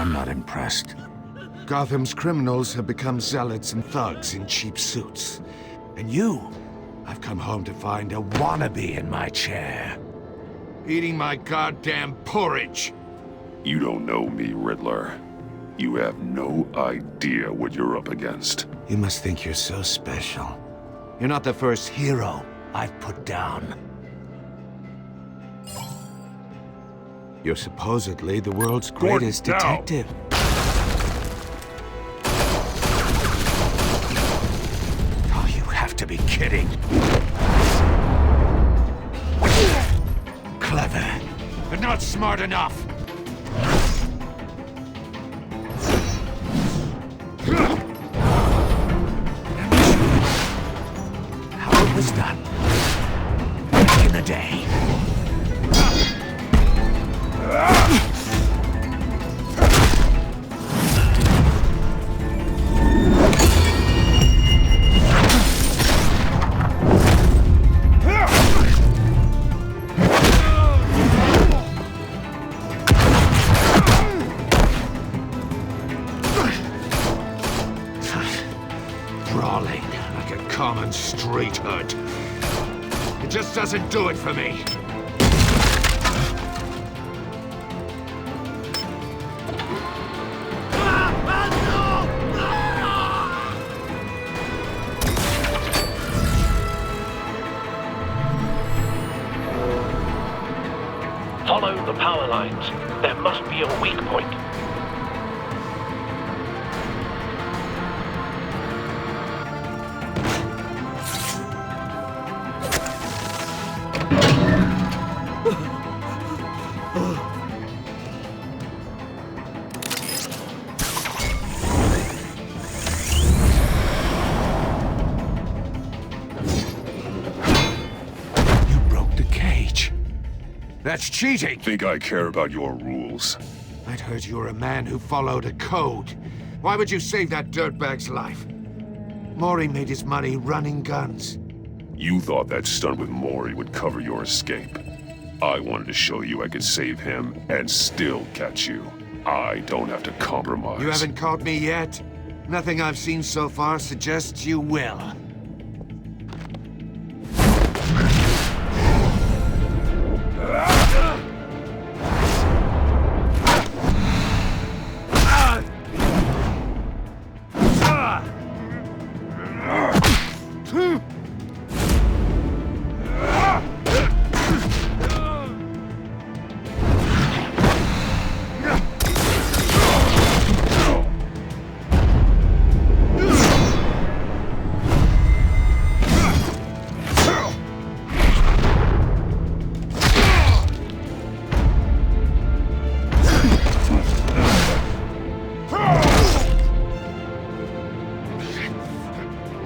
I'm not impressed. Gotham's criminals have become zealots and thugs in cheap suits. And you, I've come home to find a wannabe in my chair. Eating my goddamn porridge. You don't know me, Riddler. You have no idea what you're up against. You must think you're so special. You're not the first hero I've put down. You're supposedly the world's greatest detective. Oh, you have to be kidding. Clever, but not smart enough. How it was done back in the day. Brawling like a common street hood. It just doesn't do it for me. Follow the power lines. There must be a weak point. You broke the cage. That's cheating! Think I care about your rules? I'd heard you were a man who followed a code. Why would you save that dirtbag's life? Maury made his money running guns. You thought that stunt with Maury would cover your escape. I wanted to show you I could save him and still catch you. I don't have to compromise. You haven't caught me yet. Nothing I've seen so far suggests you will.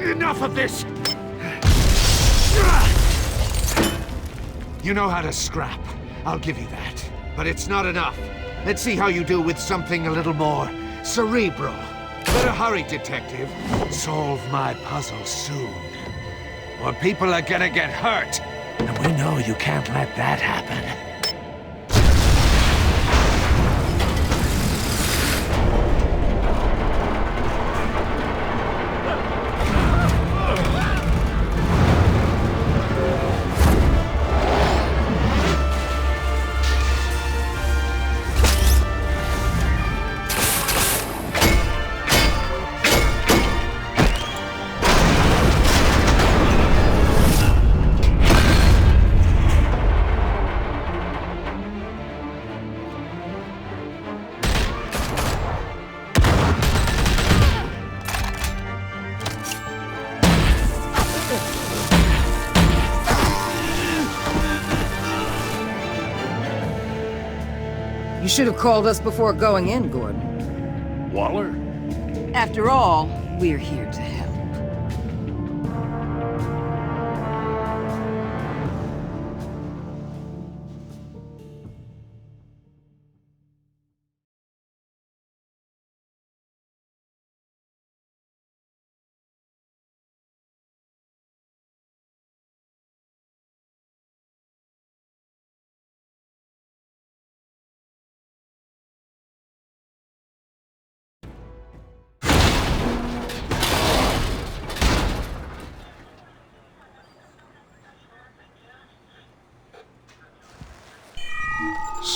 Enough of this! You know how to scrap. I'll give you that. But it's not enough. Let's see how you do with something a little more cerebral. Better hurry, detective. Solve my puzzle soon. Or people are gonna get hurt. And we know you can't let that happen. You should have called us before going in, Gordon. Waller? After all, we're here to help.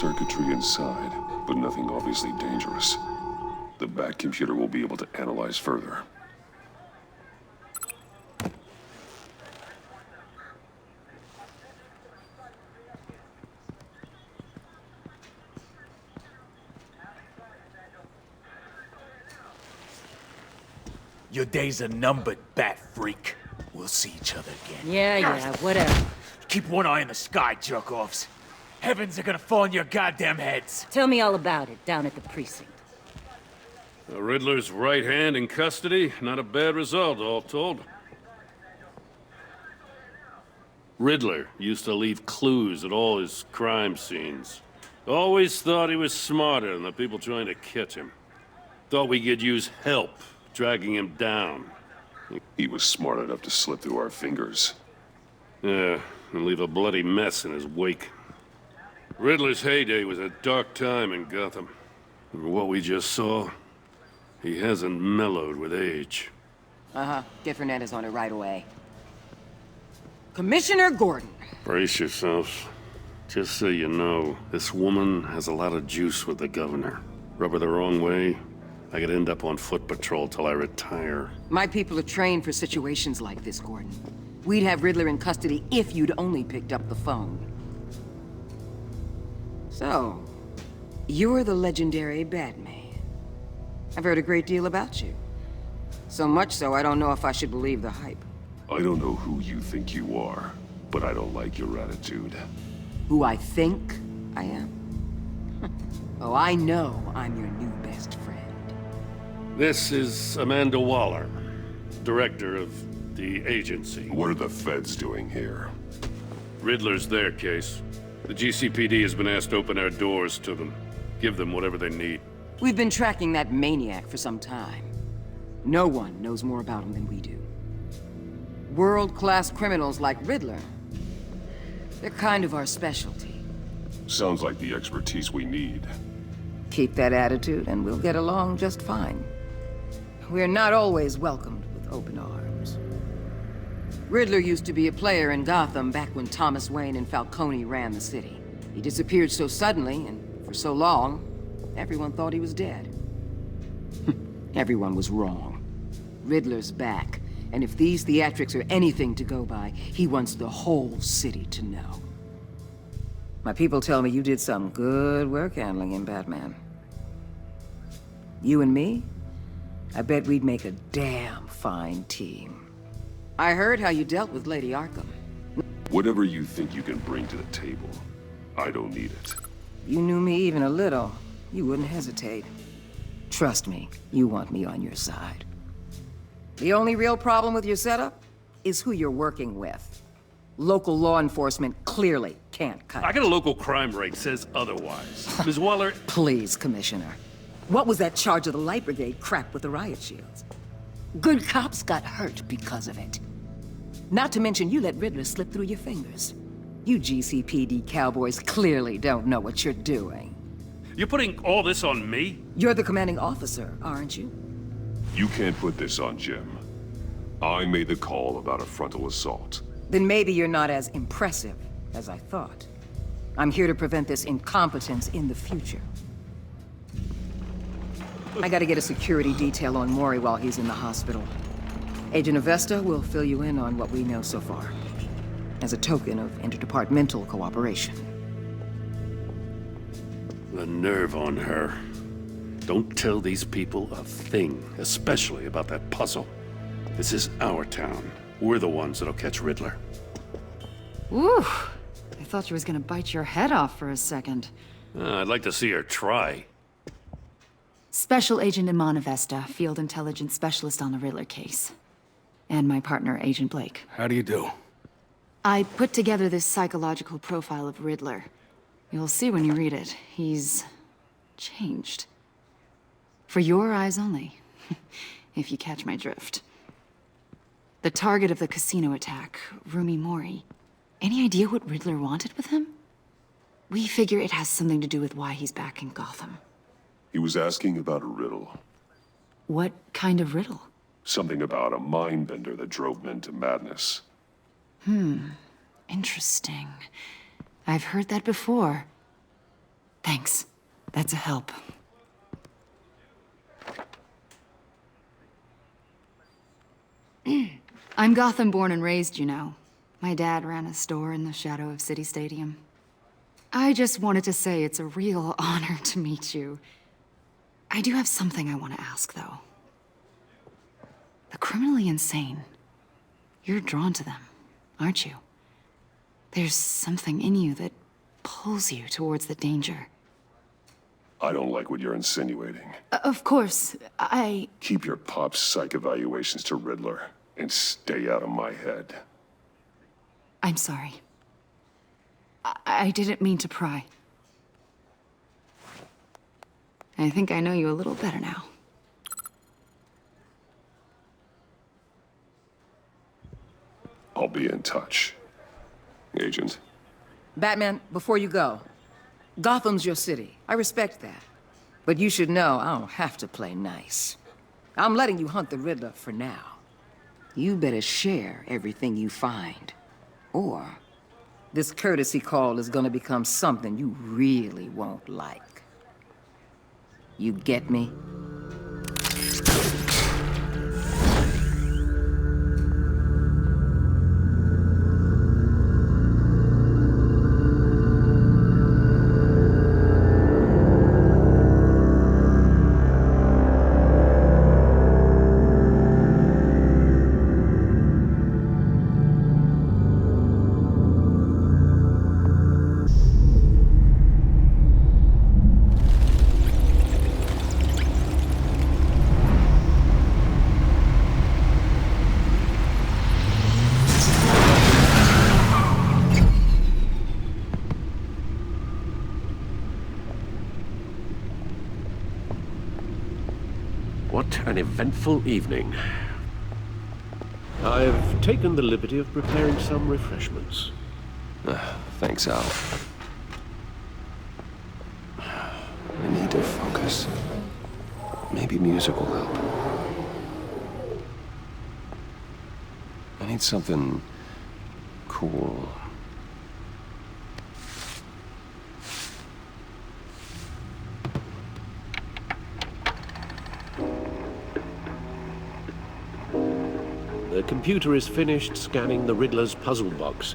circuitry inside, but nothing obviously dangerous. The back computer will be able to analyze further. Your days are numbered, bat freak. We'll see each other again. Yeah, whatever. Keep one eye in the sky, jerk-offs. Heavens are gonna fall on your goddamn heads. Tell me all about it down at the precinct. The Riddler's right hand in custody. Not a bad result, all told. Riddler used to leave clues at all his crime scenes. Always thought he was smarter than the people trying to catch him. Thought we could use help dragging him down. He was smart enough to slip through our fingers. Yeah, and leave a bloody mess in his wake. Riddler's heyday was a dark time in Gotham. And what we just saw, he hasn't mellowed with age. Get Fernandez on it right away. Commissioner Gordon. Brace yourselves. Just so you know, this woman has a lot of juice with the governor. Rub her the wrong way, I could end up on foot patrol till I retire. My people are trained for situations like this, Gordon. We'd have Riddler in custody if you'd only picked up the phone. So, you're the legendary Batman. I've heard a great deal about you. So much so, I don't know if I should believe the hype. I don't know who you think you are, but I don't like your attitude. Who I think I am? Oh, I know I'm your new best friend. This is Amanda Waller, director of the agency. What are the feds doing here? Riddler's their case. The GCPD has been asked to open our doors to them. Give them whatever they need. We've been tracking that maniac for some time. No one knows more about him than we do. World-class criminals like Riddler, they're kind of our specialty. Sounds like the expertise we need. Keep that attitude and we'll get along just fine. We're not always welcomed with open arms. Riddler used to be a player in Gotham back when Thomas Wayne and Falcone ran the city. He disappeared so suddenly and for so long, everyone thought he was dead. Everyone was wrong. Riddler's back, and if these theatrics are anything to go by, he wants the whole city to know. My people tell me you did some good work handling him, Batman. You and me? I bet we'd make a damn fine team. I heard how you dealt with Lady Arkham. Whatever you think you can bring to the table, I don't need it. You knew me even a little, you wouldn't hesitate. Trust me, you want me on your side. The only real problem with your setup is who you're working with. Local law enforcement clearly can't cut I it. got a local crime rate says otherwise. Ms. Waller, Please, Commissioner. What was that charge of the Light Brigade crap with the riot shields? Good cops got hurt because of it. Not to mention you let Riddler slip through your fingers. You GCPD cowboys clearly don't know what you're doing. you're putting all this on me? You're the commanding officer, aren't you? You can't put this on Jim. I made the call about a frontal assault. Then maybe you're not as impressive as I thought. I'm here to prevent this incompetence in the future. I gotta get a security detail on Mori while he's in the hospital. Agent Avesta will fill you in on what we know so far, as a token of interdepartmental cooperation. The nerve on her. Don't tell these people a thing, especially about that puzzle. This is our town. We're the ones that'll catch Riddler. Ooh, I thought she was gonna bite your head off for a second. I'd like to see her try. Special Agent Iman Avesta, Field Intelligence Specialist on the Riddler case. And my partner, Agent Blake. How do you do? I put together this psychological profile of Riddler. You'll see when you read it. He's changed. For your eyes only, if you catch my drift. The target of the casino attack, Rumi Mori. Any idea what Riddler wanted with him? We figure it has something to do with why he's back in Gotham. He was asking about a riddle. What kind of riddle? Something about a mind bender that drove men to madness. Interesting. I've heard that before. Thanks. That's a help. I'm Gotham born and raised, you know. My dad ran a store in the shadow of City Stadium. I just wanted to say it's a real honor to meet you. I do have something I want to ask, though. The criminally insane. You're drawn to them, aren't you? There's something in you that pulls you towards the danger. I don't like what you're insinuating. Of course, Keep your pop's psych evaluations to Riddler, and stay out of my head. I'm sorry. I didn't mean to pry. I think I know you a little better now. I'll be in touch. Agent. Batman, before you go, Gotham's your city. I respect that. But you should know I don't have to play nice. I'm letting you hunt the Riddler for now. You better share everything you find. Or this courtesy call is gonna become something you really won't like. You get me? What an eventful evening. I've taken the liberty of preparing some refreshments. Thanks, Al. I need to focus. Maybe music will help. I need something cool. The computer is finished scanning the Riddler's puzzle box.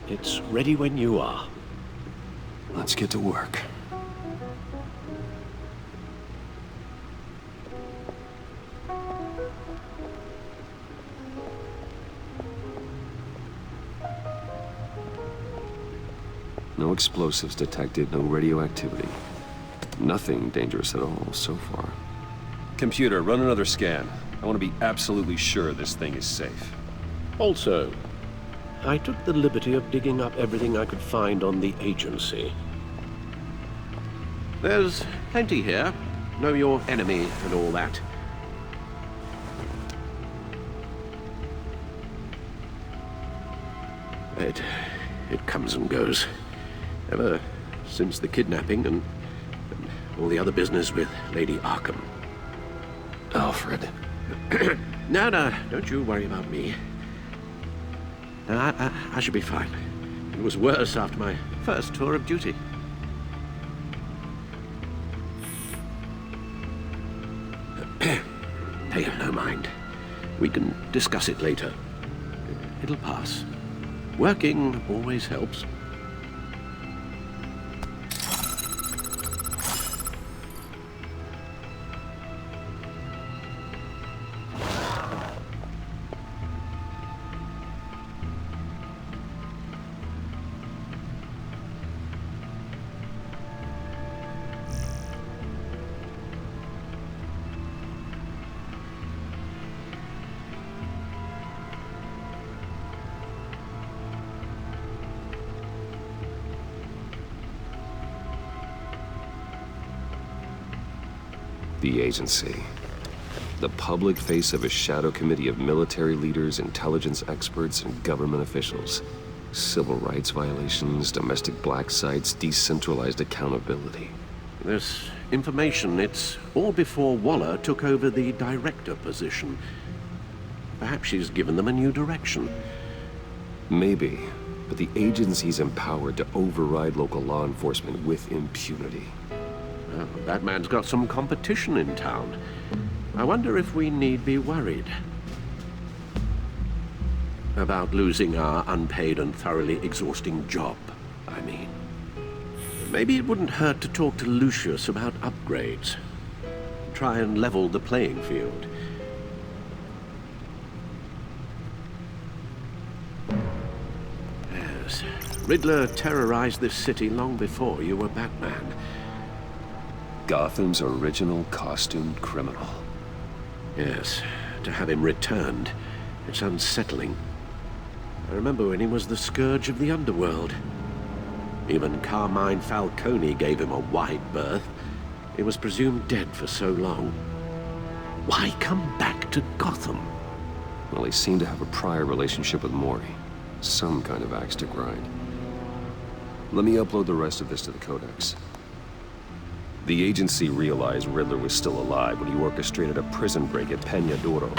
It's ready when you are. Let's get to work. No explosives detected, no radioactivity. Nothing dangerous at all so far. Computer, run another scan. I want to be absolutely sure this thing is safe. Also, I took the liberty of digging up everything I could find on the agency. There's plenty here. Know your enemy and all that. It comes and goes. Ever since the kidnapping and all the other business with Lady Arkham. Alfred. No, don't you worry about me. No, I should be fine. It was worse after my first tour of duty. Pay no mind. We can discuss it later. It'll pass. Working always helps. The agency. The public face of a shadow committee of military leaders, intelligence experts, and government officials. Civil rights violations, domestic black sites, decentralized accountability. This information, it's all before Waller took over the director position. Perhaps she's given them a new direction. Maybe, but the agency's empowered to override local law enforcement with impunity. Well, Batman's got some competition in town. I wonder if we need be worried about losing our unpaid and thoroughly exhausting job, I mean. Maybe it wouldn't hurt to talk to Lucius about upgrades. Try and level the playing field. Yes, Riddler terrorized this city long before you were Batman. Gotham's original costumed criminal. Yes, to have him returned, it's unsettling. I remember when he was the scourge of the underworld. Even Carmine Falcone gave him a wide berth. He was presumed dead for so long. Why come back to Gotham? Well, he seemed to have a prior relationship with Mori. Some kind of axe to grind. Let me upload the rest of this to the Codex. The agency realized Riddler was still alive when he orchestrated a prison break at Peña Duro.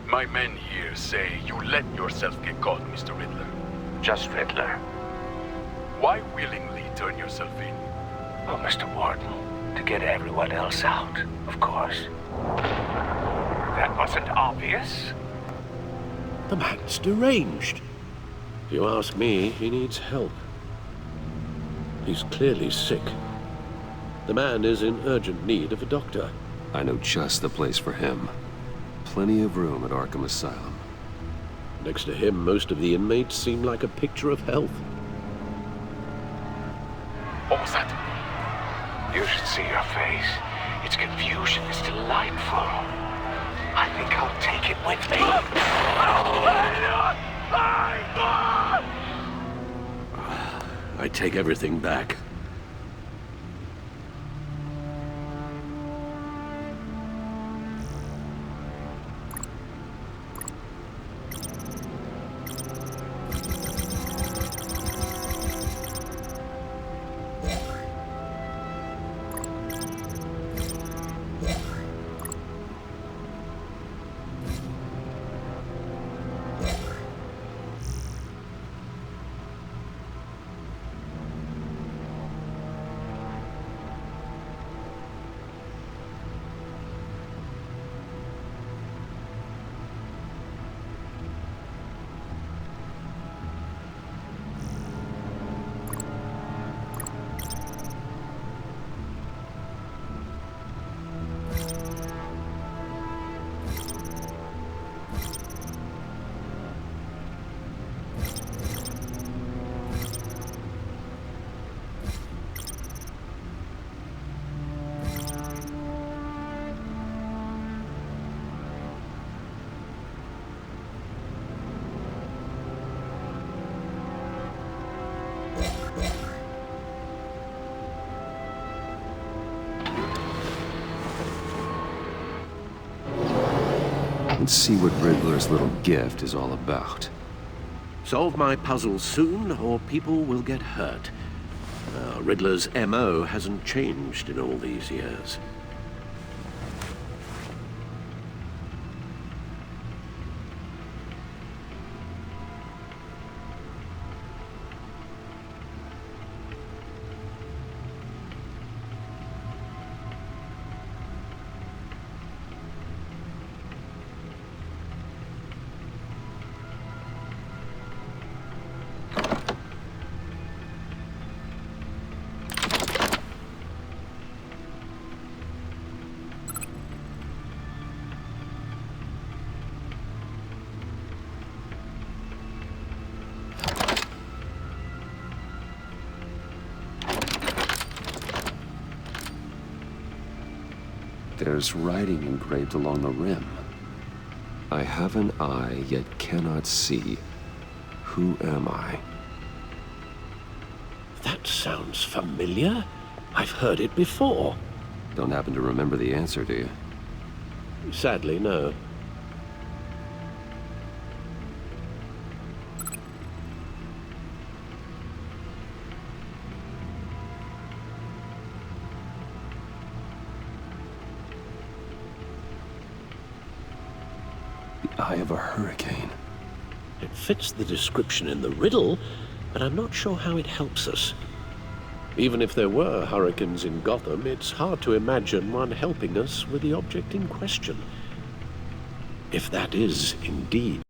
My men here say you let yourself get caught, Mr. Riddler. Just Riddler. Why willingly turn yourself in? Oh, Mr. Warden, to get everyone else out, of course. That wasn't obvious. The man's deranged. If you ask me, he needs help. He's clearly sick. The man is in urgent need of a doctor. I know just the place for him. Plenty of room at Arkham Asylum. Next to him, most of the inmates seem like a picture of health. What was that? You should see your face. Its confusion is delightful. I think I'll take it with me. I take everything back. Let's see what Riddler's little gift is all about. Solve my puzzle soon, or people will get hurt. Riddler's MO hasn't changed in all these years. There's writing engraved along the rim. I have an eye, yet cannot see. Who am I? That sounds familiar. I've heard it before. Don't happen to remember the answer, do you? Sadly, no. The eye of a hurricane. It fits the description in the riddle, but I'm not sure how it helps us. Even if there were hurricanes in Gotham, it's hard to imagine one helping us with the object in question. If that is indeed